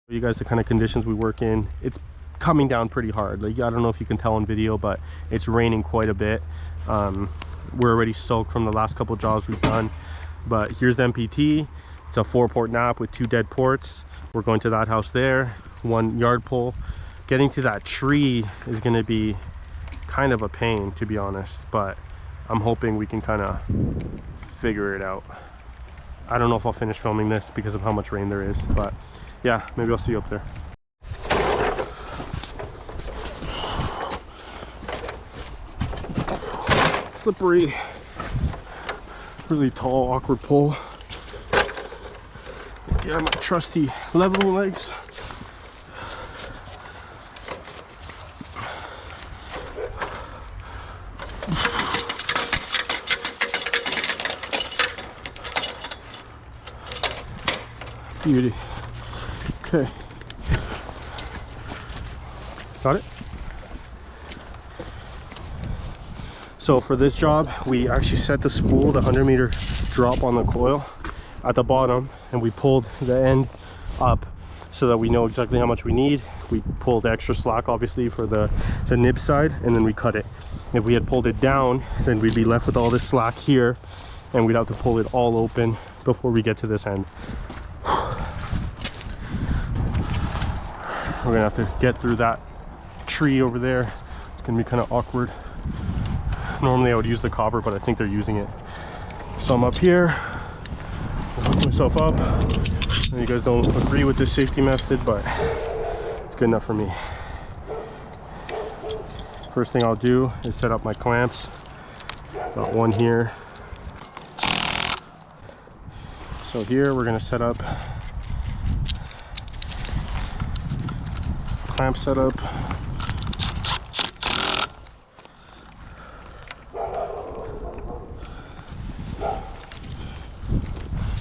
You guys, the kind of conditions we work in. It's coming down pretty hard. Like, I don't know if you can tell on video, but it's raining quite a bit. We're already soaked from the last couple jobs we've done. But here's the MPT. It's a 4-port nap with 2 dead ports. We're going to that house there, 1 yard pole. Getting to that tree is going to be kind of a pain, to be honest, but I'm hoping we can kind of figure it out. I don't know if I'll finish filming this because of how much rain there is, but yeah, maybe I'll see you up there. Slippery, really tall, awkward pole. Yeah, my trusty leveling legs. Beauty. Okay. Got it? So for this job, we actually set the spool, the 100-meter drop on the coil at the bottom, and we pulled the end up so that we know exactly how much we need. We pulled extra slack, obviously, for the nib side, and then we cut it. If we had pulled it down, then we'd be left with all this slack here, and we'd have to pull it all open before we get to this end. We're gonna have to get through that tree over there. It's gonna be kind of awkward. Normally I would use the copper, but I think they're using it. So I'm up here, hook myself up. And you guys don't agree with this safety method, but it's good enough for me. First thing I'll do is set up my clamps. Got one here. So here we're gonna set up clamp setup.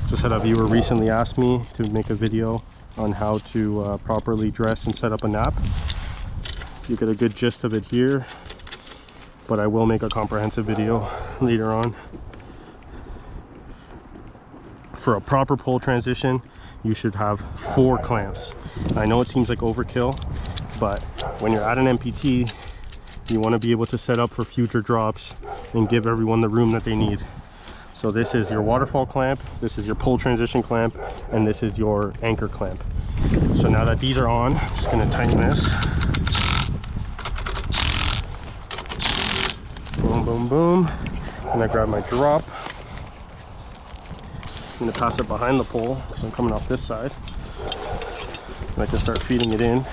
Just had a viewer recently asked me to make a video on how to properly dress and set up a nap. You get a good gist of it here, but I will make a comprehensive video later on. For a proper pole transition, you should have 4 clamps. I know it seems like overkill, but when you're at an MPT, you want to be able to set up for future drops and give everyone the room that they need. So this is your waterfall clamp, this is your pole transition clamp, and this is your anchor clamp. So now that these are on, I'm just going to tighten this. Boom, boom, boom. And I grab my drop. I'm going to pass it behind the pole because I'm coming off this side. And I can start feeding it in.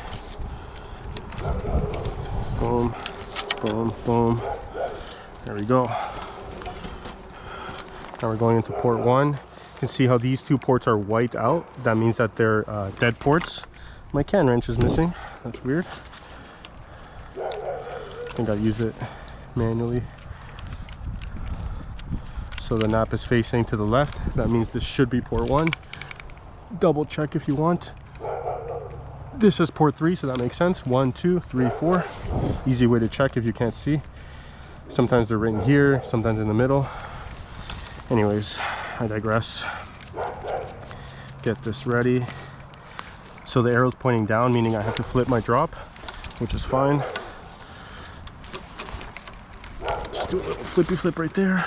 Boom, boom, boom. There we go. Now we're going into port 1. You can see how these 2 ports are white out. That means that they're dead ports. My can wrench is missing. That's weird. I think I use it manually. So the nap is facing to the left. That means this should be port 1. Double check if you want. This is port 3, so that makes sense. 1, 2, 3, 4. Easy way to check if you can't see. Sometimes they're written here, sometimes in the middle. Anyways, I digress. Get this ready. So the arrow's pointing down, meaning I have to flip my drop, which is fine. Just do a little flippy flip right there.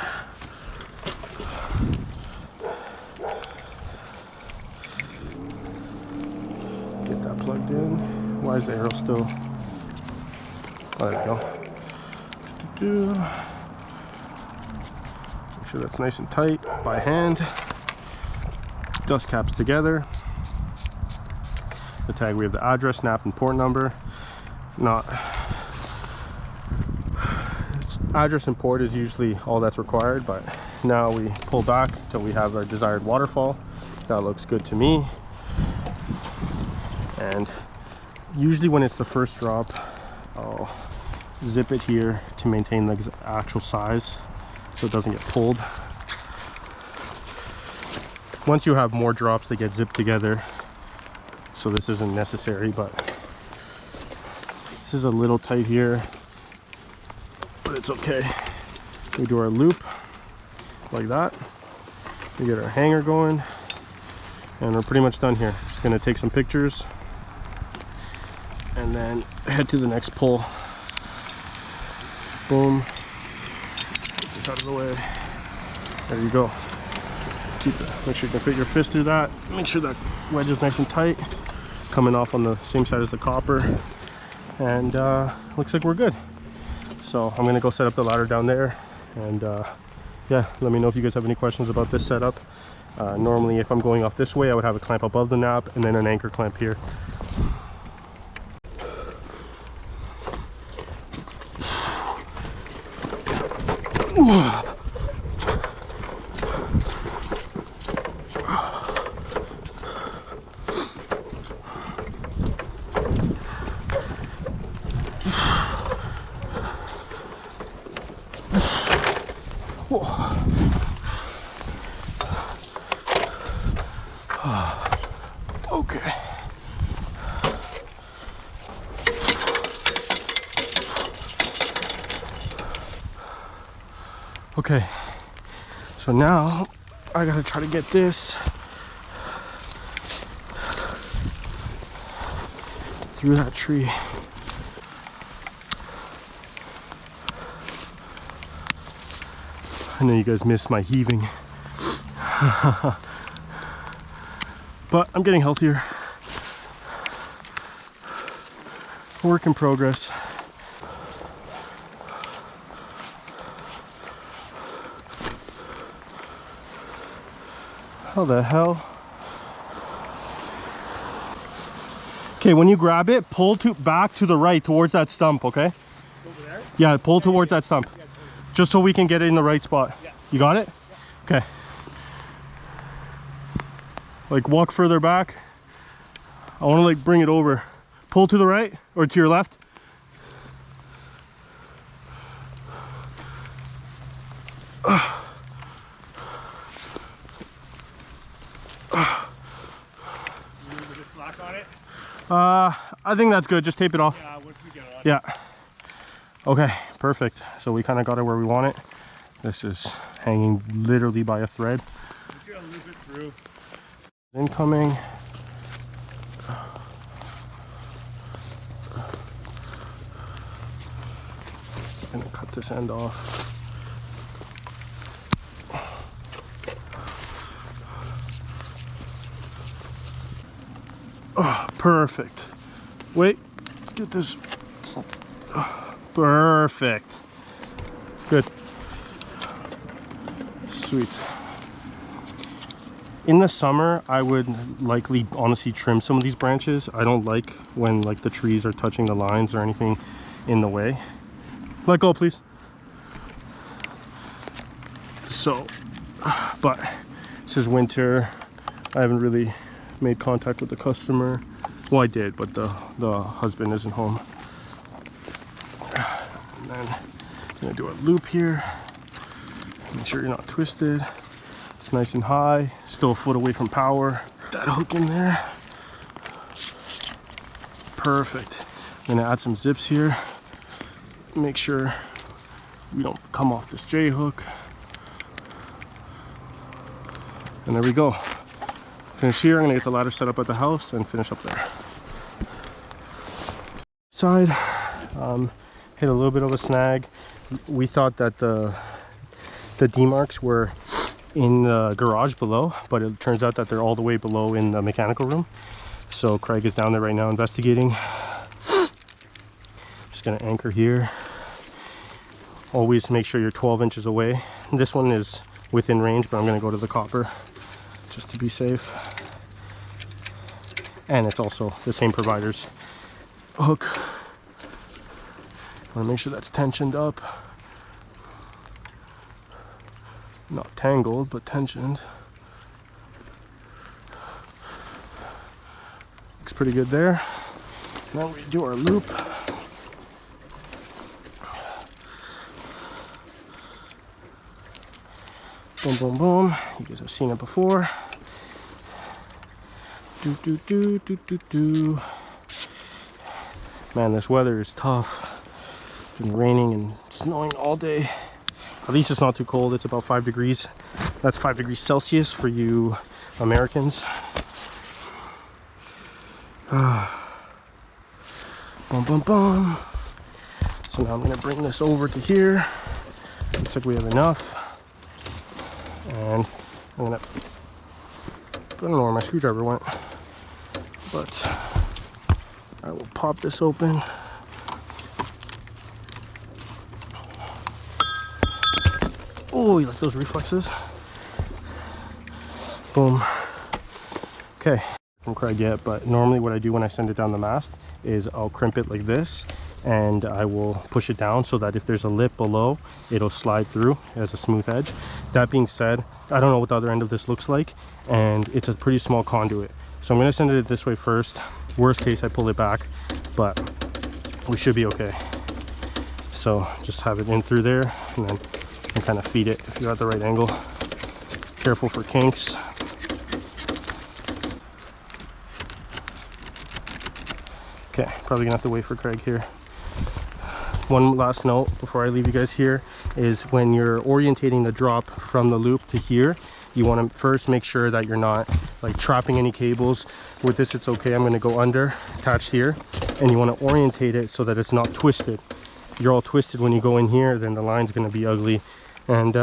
Get that plugged in. Why is the arrow still? Oh, there we go. Make sure that's nice and tight by hand. Dust caps together. The tag, we have the address, nap, and port number. Address and port is usually all that's required, but now we pull back until we have our desired waterfall. That looks good to me. And usually when it's the first drop, I'll zip it here to maintain the actual size so it doesn't get pulled. Once you have more drops, they get zipped together, so this isn't necessary, but this is a little tight here, but it's okay. We do our loop like that. We get our hanger going, and we're pretty much done here. Just gonna take some pictures and then head to the next pole. Boom. Get this out of the way. There you go. Keep it. Make sure you can fit your fist through that. Make sure that wedge is nice and tight. Coming off on the same side as the copper. And looks like we're good. So I'm gonna go set up the ladder down there. And yeah, let me know if you guys have any questions about this setup. Normally if I'm going off this way, I would have a clamp above the nap and then an anchor clamp here. Okay. Okay, so now I gotta try to get this through that tree. I know you guys missed my heaving. But I'm getting healthier. Work in progress. How the hell? Okay, when you grab it, pull back to the right towards that stump, okay? Over there? Yeah, pull towards that stump. Just so we can get it in the right spot. Yeah. You got it? Yeah. Okay. Like walk further back. I want to like bring it over. Pull to the right or to your left. Slack on it? I think that's good. Just tape it off. Yeah, once we get it on. Yeah. Okay, perfect. So we kind of got it where we want it. This is hanging literally by a thread. Just gonna loop it through. Incoming. Gonna cut this end off. Oh, perfect. Wait, let's get this. Perfect. Good. Sweet. In the summer, I would likely honestly trim some of these branches. I don't like when like the trees are touching the lines or anything in the way. Let go, please. So, but this is winter. I haven't really made contact with the customer. Well, I did, but the husband isn't home. And then I'm gonna do a loop here. Make sure you're not twisted. It's nice and high, still a foot away from power. That hook in there. Perfect. I'm gonna add some zips here. Make sure we don't come off this J hook. And there we go. Finish here. I'm gonna get the ladder set up at the house and finish up there. Side, hit a little bit of a snag. We thought that the D-marks were in the garage below, but it turns out that they're all the way below in the mechanical room. So Craig is down there right now investigating. Just gonna anchor here. Always make sure you're 12 inches away. This one is within range, but I'm gonna go to the copper just to be safe. And it's also the same provider's hook. I wanna make sure that's tensioned up. Not tangled, but tensioned. Looks pretty good there. Now we do our loop. Boom, boom, boom. You guys have seen it before. Do, do, do, do, do, do. Man, this weather is tough. It's been raining and snowing all day. At least it's not too cold. It's about 5 degrees. That's 5 degrees Celsius for you Americans. Boom, boom, boom. So now I'm gonna bring this over to here. Looks like we have enough. And I'm gonna, I don't know where my screwdriver went, but I will pop this open. Oh, you like those reflexes? Boom. Okay, from Craig yet, but normally what I do when I send it down the mast is I'll crimp it like this, and I will push it down so that if there's a lip below, it'll slide through as a smooth edge. That being said, I don't know what the other end of this looks like, and it's a pretty small conduit. So I'm gonna send it this way first. Worst case, I pull it back, but we should be okay. So just have it in through there, and then you can kind of feed it if you're at the right angle. Careful for kinks. Okay, probably gonna have to wait for Craig here. One last note before I leave you guys here is when you're orientating the drop from the loop to here, you want to first make sure that you're not like trapping any cables. With this, it's okay. I'm going to go under, attached here, and you want to orientate it so that it's not twisted. If you're all twisted when you go in here, then the line's going to be ugly. And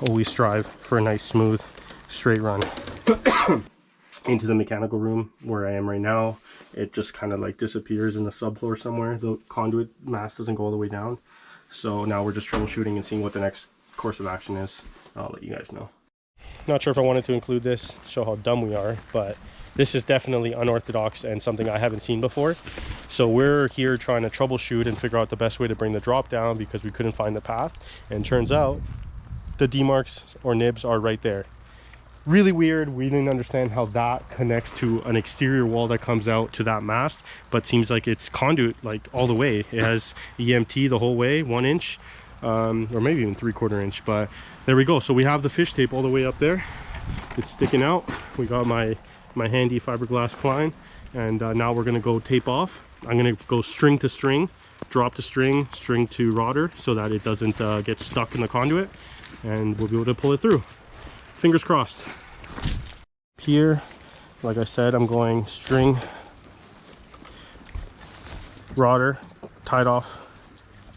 always strive for a nice, smooth, straight run. Into the mechanical room where I am right now, it just kind of like disappears in the subfloor somewhere. The conduit mast doesn't go all the way down, so now we're just troubleshooting and seeing what the next course of action is. I'll let you guys know. Not sure if I wanted to include this, show how dumb we are, but this is definitely unorthodox and something I haven't seen before. So we're here trying to troubleshoot and figure out the best way to bring the drop down because we couldn't find the path, and turns out the demarcs or nibs are right there. Really weird. We didn't understand how that connects to an exterior wall that comes out to that mast, but seems like it's conduit like all the way. It has EMT the whole way, 1 inch, or maybe even 3/4 inch. But there we go. So we have the fish tape all the way up there. It's sticking out. We got my handy fiberglass Klein, and now we're gonna go tape off. I'm gonna go string to string, drop to string, string to rotor, so that it doesn't get stuck in the conduit, and we'll be able to pull it through. Fingers crossed. Here, like I said, I'm going string, rotor, tied off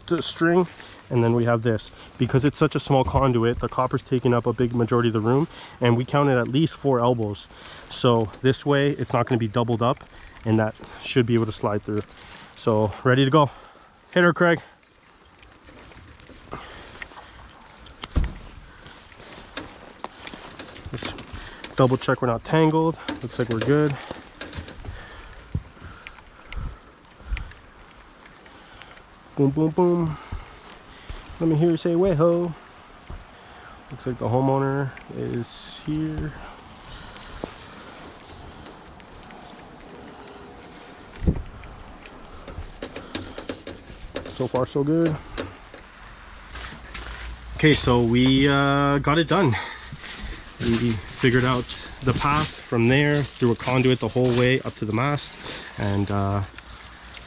to the string, and then we have this. Because it's such a small conduit, the copper's taking up a big majority of the room, and we counted at least 4 elbows. So this way, it's not going to be doubled up, and that should be able to slide through. So, ready to go. Hit her, Craig. Let's double check we're not tangled. Looks like we're good. Boom, boom, boom. Let me hear you say, way-ho. Looks like the homeowner is here. So far, so good. Okay, so we got it done. We figured out the path from there through a conduit the whole way up to the mast, and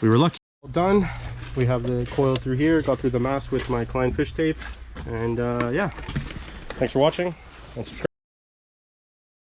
we were lucky. All done. We have the coil through here, got through the mast with my Klein fish tape, and yeah, thanks for watching and subscribe.